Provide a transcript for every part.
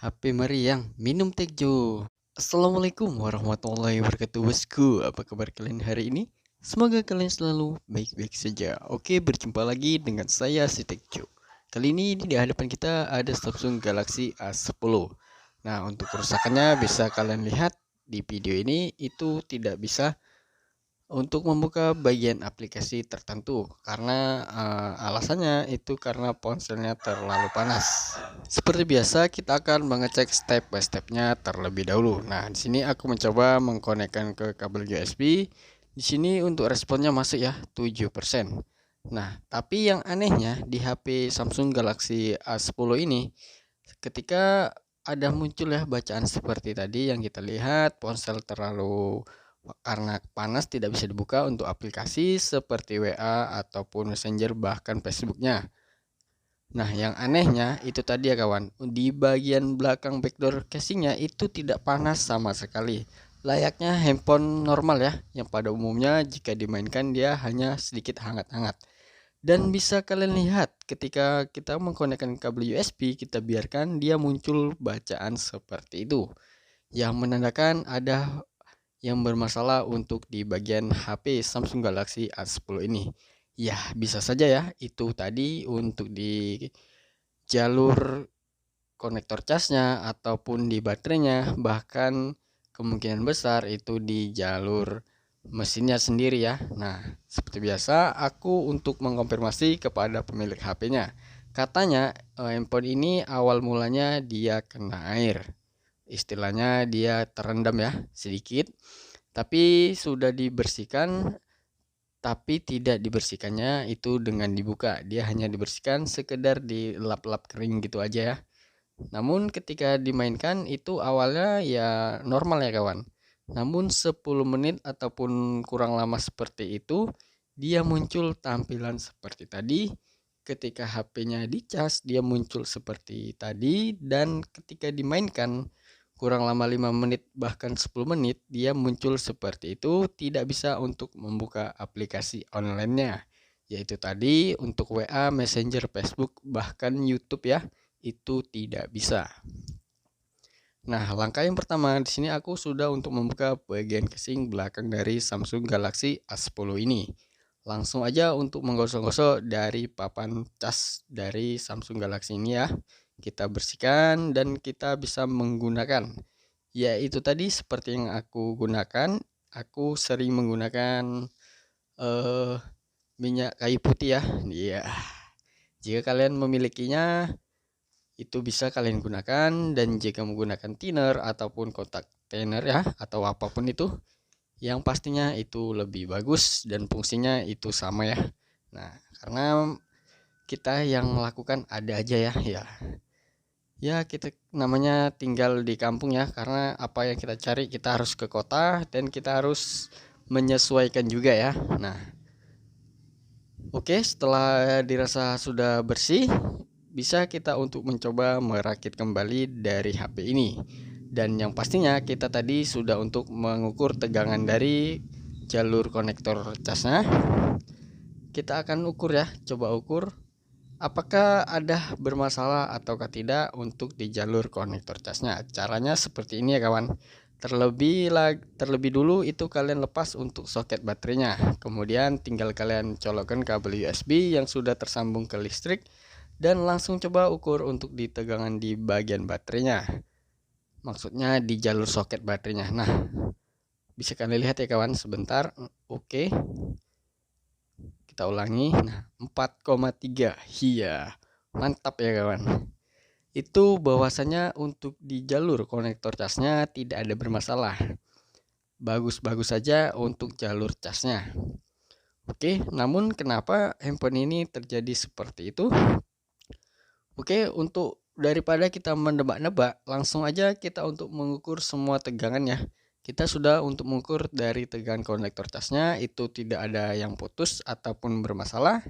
HP meriang, minum tejo. Assalamualaikum warahmatullahi wabarakatuh, bosku. Apa kabar kalian hari ini? Semoga kalian selalu baik-baik saja. Oke, berjumpa lagi dengan saya si Tejo. Kali ini di hadapan kita ada Samsung Galaxy A10. Nah, untuk kerusakannya bisa kalian lihat di video ini, itu tidak bisa untuk membuka bagian aplikasi tertentu karena alasannya itu karena ponselnya terlalu panas. Seperti biasa, kita akan mengecek step by stepnya terlebih dahulu. Nah, di sini aku mencoba mengkonekkan ke kabel USB. Di sini untuk responnya masuk ya 7%. Nah, tapi yang anehnya di HP Samsung Galaxy A10 ini, ketika ada muncul ya bacaan seperti tadi yang kita lihat, ponsel terlalu karena panas tidak bisa dibuka untuk aplikasi seperti WA ataupun Messenger bahkan Facebooknya. Nah, yang anehnya itu tadi ya kawan, di bagian belakang backdoor casingnya itu tidak panas sama sekali. Layaknya handphone normal ya, yang pada umumnya jika dimainkan dia hanya sedikit hangat-hangat. Dan bisa kalian lihat ketika kita mengkonekkan kabel USB, kita biarkan dia muncul bacaan seperti itu, yang menandakan ada yang bermasalah untuk di bagian HP Samsung Galaxy A10 ini. Ya, bisa saja ya itu tadi untuk di jalur konektor casnya ataupun di baterainya, bahkan kemungkinan besar itu di jalur mesinnya sendiri ya. Nah, seperti biasa aku untuk mengkonfirmasi kepada pemilik HP-nya. Katanya handphone ini awal mulanya dia kena air. Istilahnya dia terendam ya sedikit, tapi sudah dibersihkan, tapi tidak dibersihkannya itu dengan dibuka. Dia hanya dibersihkan sekedar dilap-lap kering gitu aja ya. Namun ketika dimainkan itu awalnya ya normal ya kawan. Namun 10 menit ataupun kurang lama seperti itu, dia muncul tampilan seperti tadi. Ketika HP-nya dicas, dia muncul seperti tadi, dan ketika dimainkan kurang lama 5 menit bahkan 10 menit, dia muncul seperti itu, tidak bisa untuk membuka aplikasi online-nya. Yaitu tadi untuk WA, Messenger, Facebook, bahkan YouTube ya, itu tidak bisa. Nah, langkah yang pertama di sini aku sudah untuk membuka bagian casing belakang dari Samsung Galaxy A10 ini. Langsung aja untuk menggosok-gosok dari papan cas dari Samsung Galaxy ini ya. Kita bersihkan dan kita bisa menggunakan. Ya, itu tadi seperti yang aku gunakan. Aku sering menggunakan eh, minyak kayu putih ya. Iya. Jika kalian memilikinya, itu bisa kalian gunakan, dan jika menggunakan thinner ataupun kotak thinner ya atau apapun itu, yang pastinya itu lebih bagus dan fungsinya itu sama ya. Nah, karena kita yang melakukan ada aja ya, ya kita namanya tinggal di kampung ya, karena apa yang kita cari kita harus ke kota dan kita harus menyesuaikan juga ya. Nah, oke, setelah dirasa sudah bersih, bisa kita untuk mencoba merakit kembali dari HP ini. Dan yang pastinya kita tadi sudah untuk mengukur tegangan dari jalur konektor casnya. Kita akan ukur ya, coba ukur apakah ada bermasalah ataukah tidak untuk di jalur konektor casnya. Caranya seperti ini ya kawan. Terlebih dulu itu kalian lepas untuk soket baterainya. Kemudian tinggal kalian colokkan kabel USB yang sudah tersambung ke listrik dan langsung coba ukur untuk di tegangan di bagian baterainya. Maksudnya di jalur soket baterainya. Nah, bisa kalian lihat ya kawan sebentar. Oke. Kita ulangi. Nah, 4,3. Iya. Mantap ya kawan. Itu bahwasanya untuk di jalur konektor casnya tidak ada bermasalah. Bagus-bagus saja untuk jalur casnya. Oke, namun kenapa handphone ini terjadi seperti itu? Oke, untuk daripada kita menebak-nebak, langsung aja kita untuk mengukur semua tegangannya. Kita sudah untuk mengukur dari tegangan konektor casnya itu tidak ada yang putus ataupun bermasalah.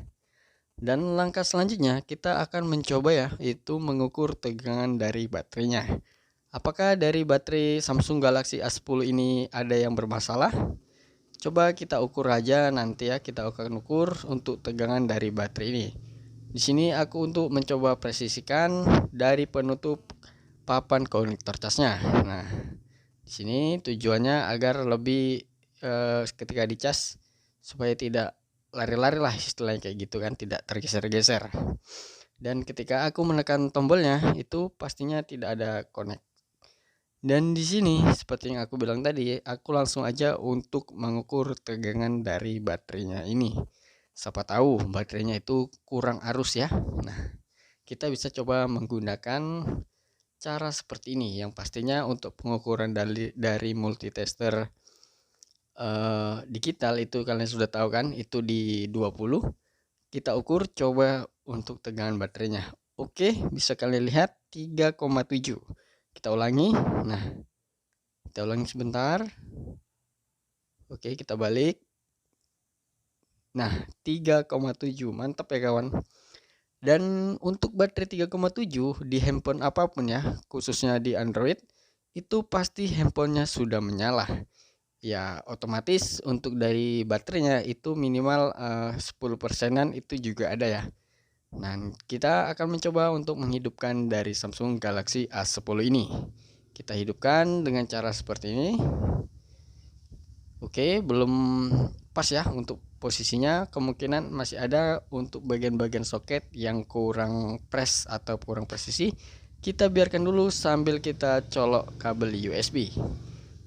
Dan langkah selanjutnya kita akan mencoba ya, itu mengukur tegangan dari baterainya. Apakah dari baterai Samsung Galaxy A10 ini ada yang bermasalah? Coba kita ukur aja nanti ya, kita akan ukur untuk tegangan dari baterai ini. Di sini aku untuk mencoba presisikan dari penutup papan konektor casnya. Nah, di sini tujuannya agar lebih ketika dicas supaya tidak lari-lari lah istilahnya kayak gitu kan, tidak tergeser-geser. Dan ketika aku menekan tombolnya itu pastinya tidak ada connect. Dan di sini seperti yang aku bilang tadi, aku langsung aja untuk mengukur tegangan dari baterainya ini. Siapa tahu baterainya itu kurang arus ya. Nah, kita bisa coba menggunakan cara seperti ini, yang pastinya untuk pengukuran dari multitester digital itu kalian sudah tahu kan, itu di 20. Kita ukur coba untuk tegangan baterainya. Oke, bisa kalian lihat 3,7. Kita ulangi. Nah, kita ulangi sebentar. Oke, kita balik. Nah, 3,7. Mantap ya kawan. Dan untuk baterai 3,7 di handphone apapun ya, khususnya di Android, itu pasti handphonenya sudah menyala. Ya, otomatis untuk dari baterainya itu minimal 10%-an itu juga ada ya. Nah, kita akan mencoba untuk menghidupkan dari Samsung Galaxy A10 ini. Kita hidupkan dengan cara seperti ini. Oke, belum pas ya untuk posisinya, kemungkinan masih ada untuk bagian-bagian soket yang kurang press atau kurang presisi. Kita biarkan dulu sambil kita colok kabel USB.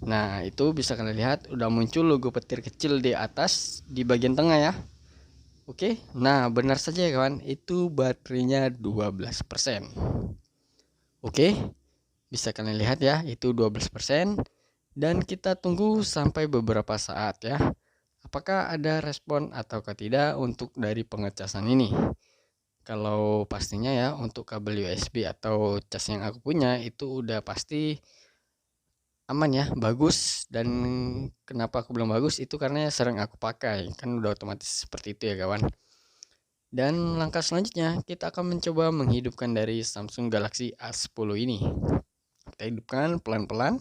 Nah, itu bisa kalian lihat udah muncul logo petir kecil di atas di bagian tengah ya. Oke, nah benar saja ya kawan, itu baterainya 12%. Oke, bisa kalian lihat ya, itu 12%. Dan kita tunggu sampai beberapa saat ya. Apakah ada respon ataukah tidak untuk dari pengecasan ini. Kalau pastinya ya untuk kabel USB atau cas yang aku punya itu udah pasti aman ya, bagus. Dan kenapa aku bilang bagus itu karena sering aku pakai, kan udah otomatis seperti itu ya kawan. Dan langkah selanjutnya kita akan mencoba menghidupkan dari Samsung Galaxy A10 ini. Kita hidupkan pelan-pelan.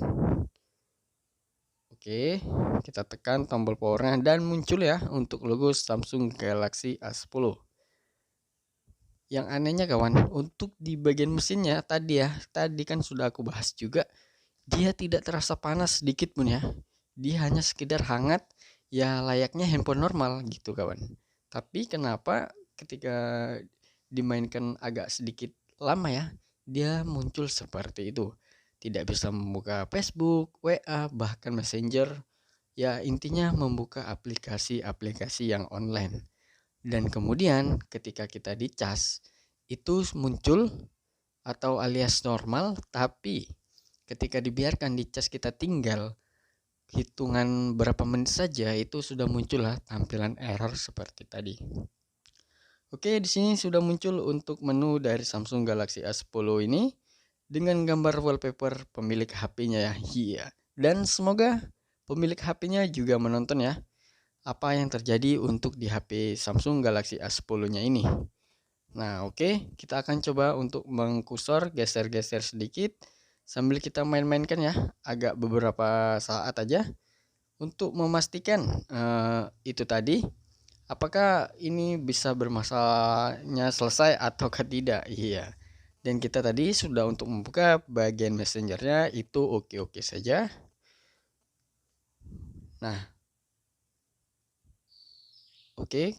Oke, kita tekan tombol powernya dan muncul ya untuk logo Samsung Galaxy A10. Yang anehnya kawan, untuk di bagian mesinnya tadi kan sudah aku bahas juga, dia tidak terasa panas sedikit pun ya. Dia hanya sekedar hangat ya, layaknya handphone normal gitu kawan. Tapi kenapa ketika dimainkan agak sedikit lama ya, dia muncul seperti itu. Tidak bisa membuka Facebook, WA, bahkan Messenger. Ya intinya membuka aplikasi-aplikasi yang online. Dan kemudian ketika kita dicas itu muncul atau alias normal, tapi ketika dibiarkan dicas kita tinggal hitungan berapa menit saja itu sudah muncul lah tampilan error seperti tadi. Oke, di sini sudah muncul untuk menu dari Samsung Galaxy A10 ini dengan gambar wallpaper pemilik HP-nya ya. Iya. Dan semoga pemilik HP-nya juga menonton ya apa yang terjadi untuk di HP Samsung Galaxy A10-nya ini. Nah, oke, kita akan coba untuk mengkursor geser-geser sedikit sambil kita main-mainkan ya, agak beberapa saat aja untuk memastikan itu tadi apakah ini bisa bermasalahnya selesai ataukah tidak. Iya. Dan kita tadi sudah untuk membuka bagian messengernya itu oke-oke saja. Nah, oke.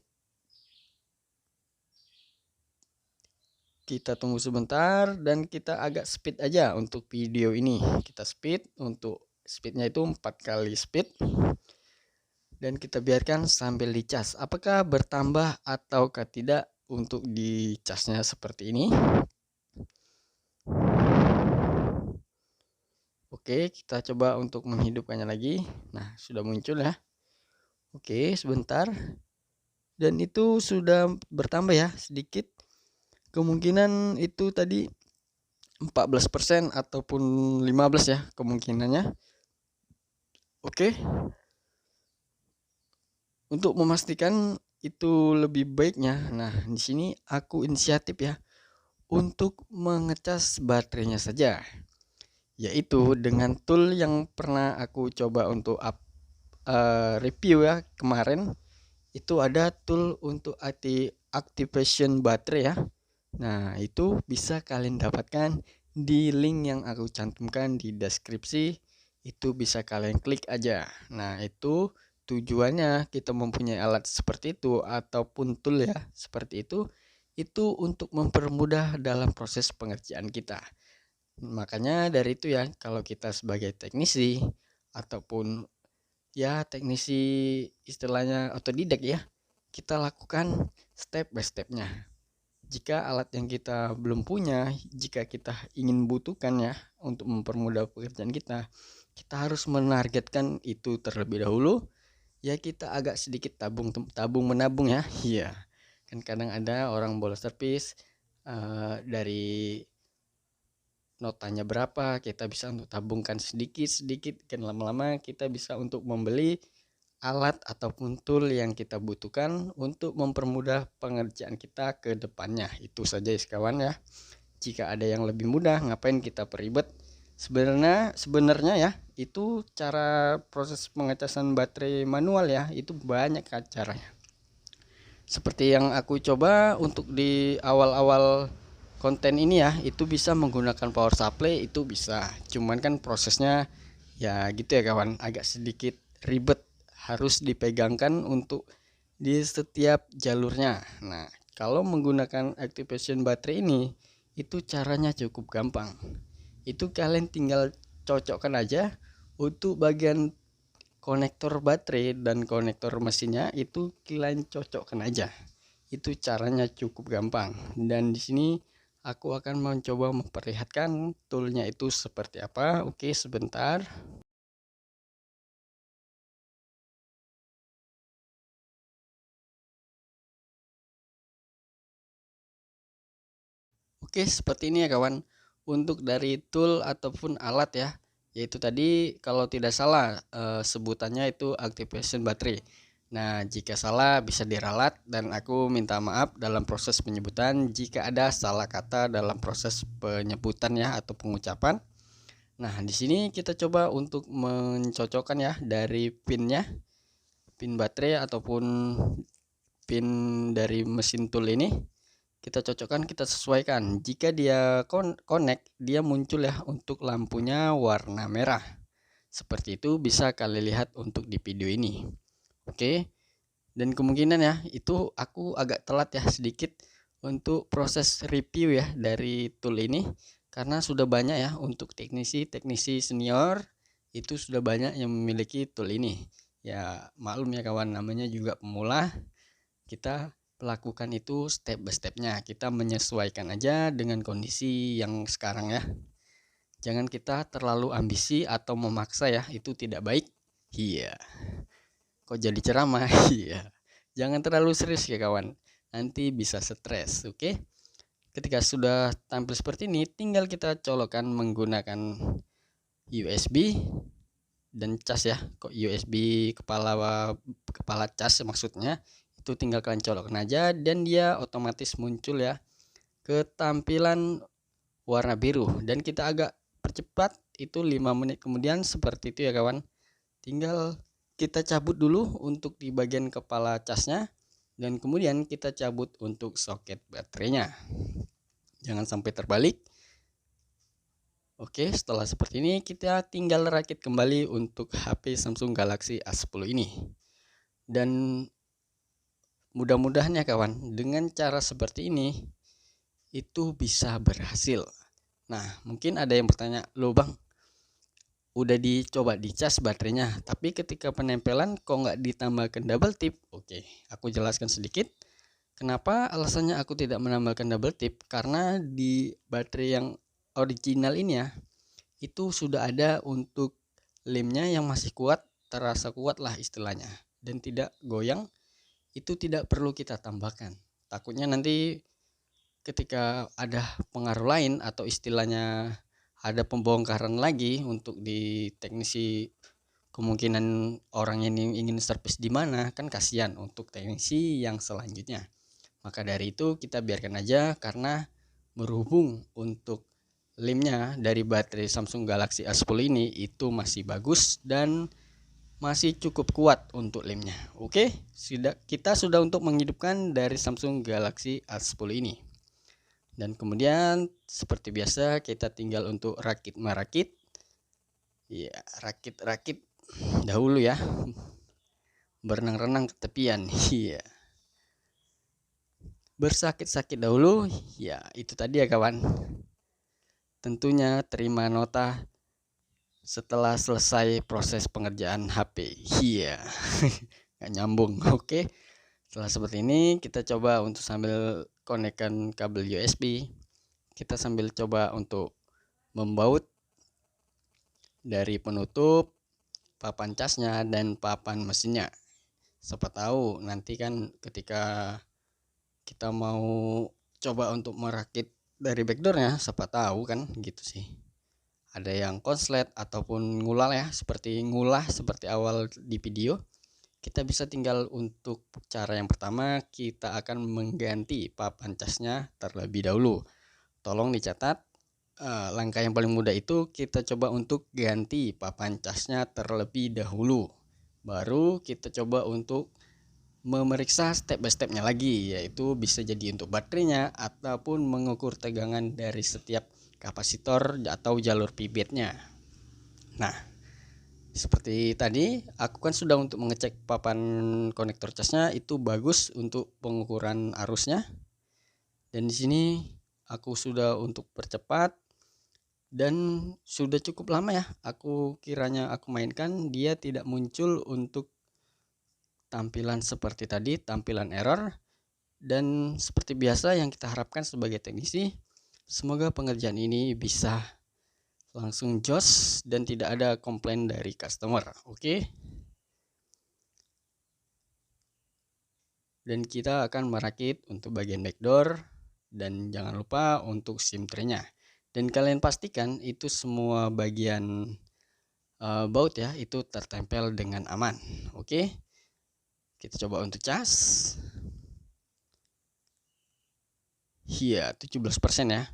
Kita tunggu sebentar dan kita agak speed aja untuk video ini. Kita speed, untuk speednya itu 4 kali speed. Dan kita biarkan sambil dicas. Apakah bertambah ataukah tidak untuk dicasnya seperti ini. Oke, kita coba untuk menghidupkannya lagi. Nah, sudah muncul ya. Oke, sebentar. Dan itu sudah bertambah ya sedikit. Kemungkinan itu tadi 14% ataupun 15 ya kemungkinannya. Oke. Untuk memastikan itu lebih baiknya, nah di sini aku inisiatif ya untuk mengecas baterainya saja, yaitu dengan tool yang pernah aku coba untuk review ya kemarin. Itu ada tool untuk activation baterai ya. Nah, itu bisa kalian dapatkan di link yang aku cantumkan di deskripsi. Itu bisa kalian klik aja. Nah, itu tujuannya kita mempunyai alat seperti itu ataupun tool ya seperti itu untuk mempermudah dalam proses pengerjaan kita. Makanya dari itu ya, kalau kita sebagai teknisi ataupun ya teknisi istilahnya otodidak ya, kita lakukan step by stepnya. Jika alat yang kita belum punya, jika kita ingin butuhkan ya untuk mempermudah pekerjaan kita harus menargetkan itu terlebih dahulu. Ya kita agak sedikit tabung menabung ya. Iya. Kan kadang ada orang bolos servis dari notanya berapa, kita bisa untuk tabungkan sedikit-sedikit, kan lama-lama kita bisa untuk membeli alat ataupun tool yang kita butuhkan untuk mempermudah pengerjaan kita ke depannya. Itu saja ya kawan ya. Jika ada yang lebih mudah, ngapain kita peribet? Sebenarnya ya, itu cara proses pengecasan baterai manual ya, itu banyak caranya. Seperti yang aku coba untuk di awal-awal konten ini ya, itu bisa menggunakan power supply, itu bisa. Cuman kan prosesnya ya gitu ya kawan, agak sedikit ribet, harus dipegangkan untuk di setiap jalurnya. Nah, kalau menggunakan activation baterai ini, itu caranya cukup gampang. Itu kalian tinggal cocokkan aja untuk bagian konektor baterai dan konektor mesinnya, itu kalian cocokkan aja. Itu caranya cukup gampang. Dan di sini aku akan mencoba memperlihatkan toolnya itu seperti apa. Oke, sebentar. Oke, seperti ini ya kawan. Untuk dari tool ataupun alat ya, yaitu tadi kalau tidak salah sebutannya itu activation battery. Nah, jika salah bisa diralat dan aku minta maaf dalam proses penyebutan jika ada salah kata dalam proses penyebutan ya atau pengucapan. Nah, di sini kita coba untuk mencocokkan ya dari pinnya, pin baterai ataupun pin dari mesin tool ini. Kita cocokkan, kita sesuaikan. Jika dia connect, dia muncul ya untuk lampunya warna merah. Seperti itu bisa kalian lihat untuk di video ini. Oke. Dan kemungkinan ya itu aku agak telat ya sedikit untuk proses review ya dari tool ini, karena sudah banyak ya untuk teknisi senior itu sudah banyak yang memiliki tool ini. Ya maklum ya kawan, namanya juga pemula, kita lakukan itu step by stepnya, kita menyesuaikan aja dengan kondisi yang sekarang ya. Jangan kita terlalu ambisi atau memaksa ya, itu tidak baik. Iya, kok jadi ceramah. Iya, jangan terlalu serius ya kawan, nanti bisa stres. Oke, ketika sudah tampil seperti ini, tinggal kita colokkan menggunakan USB dan cas ya. Kok USB kepala cas maksudnya, itu tinggal kalian colokkan aja dan dia otomatis muncul ya ke tampilan warna biru. Dan kita agak percepat, itu 5 menit kemudian seperti itu ya kawan. Tinggal kita cabut dulu untuk di bagian kepala casnya, dan kemudian kita cabut untuk soket baterainya, jangan sampai terbalik. Oke, setelah seperti ini kita tinggal rakit kembali untuk HP Samsung Galaxy A10 ini. Dan mudah-mudahan ya kawan, dengan cara seperti ini itu bisa berhasil. Nah, mungkin ada yang bertanya, "Loh Bang, udah dicoba dicas baterainya, tapi ketika penempelan kok nggak ditambahkan double tip?" Oke, aku jelaskan sedikit. Kenapa alasannya aku tidak menambahkan double tip? Karena di baterai yang original ini ya, itu sudah ada untuk lemnya yang masih kuat, terasa kuat lah istilahnya, dan tidak goyang. Itu tidak perlu kita tambahkan. Takutnya nanti ketika ada pengaruh lain atau istilahnya ada pembongkaran lagi untuk di teknisi, kemungkinan orang ini ingin servis di mana, kan kasihan untuk teknisi yang selanjutnya. Maka dari itu kita biarkan aja, karena berhubung untuk lemnya dari baterai Samsung Galaxy A10 ini itu masih bagus dan masih cukup kuat untuk lemnya. Oke, kita sudah untuk menghidupkan dari Samsung Galaxy A10 ini. Dan kemudian seperti biasa kita tinggal untuk rakit merakit. Ya, rakit-rakit dahulu ya. Berenang-renang ke tepian. Iya. Bersakit-sakit dahulu. Ya, itu tadi ya kawan. Tentunya terima nota setelah selesai proses pengerjaan HP. Iya. Nggak nyambung. Oke. Setelah seperti ini kita coba untuk sambil konekkan kabel USB. Kita sambil coba untuk membaut dari penutup, papan casnya, dan papan mesinnya. Siapa tahu nanti kan ketika kita mau coba untuk merakit dari backdoornya, siapa tahu kan gitu sih. Ada yang konslet ataupun ngulah ya, seperti ngulah seperti awal di video. Kita bisa tinggal untuk cara yang pertama, kita akan mengganti papan casnya terlebih dahulu. Tolong dicatat, langkah yang paling mudah itu kita coba untuk ganti papan casnya terlebih dahulu. Baru kita coba untuk memeriksa step by stepnya lagi, yaitu bisa jadi untuk baterainya ataupun mengukur tegangan dari setiap kapasitor atau jalur pivotnya. Nah, seperti tadi aku kan sudah untuk mengecek papan konektor casnya itu bagus untuk pengukuran arusnya. Dan di sini aku sudah untuk percepat dan sudah cukup lama ya. Aku kiranya aku mainkan dia tidak muncul untuk tampilan seperti tadi, tampilan error. Dan seperti biasa yang kita harapkan sebagai teknisi, semoga pengerjaan ini bisa langsung jos dan tidak ada komplain dari customer. Oke. Dan kita akan merakit untuk bagian backdoor dan jangan lupa untuk SIM tray-nya. Dan kalian pastikan itu semua bagian baut ya itu tertempel dengan aman. Oke. Kita coba untuk cas. Iya, 17% ya.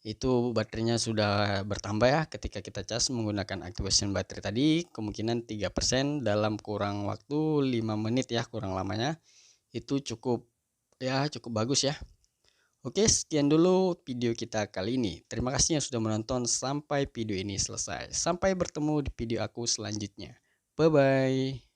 Itu baterainya sudah bertambah ya ketika kita cas menggunakan activation baterai tadi, kemungkinan 3% dalam kurang waktu 5 menit ya, kurang lamanya. Itu cukup bagus ya. Oke, sekian dulu video kita kali ini. Terima kasih yang sudah menonton sampai video ini selesai. Sampai bertemu di video aku selanjutnya. Bye bye.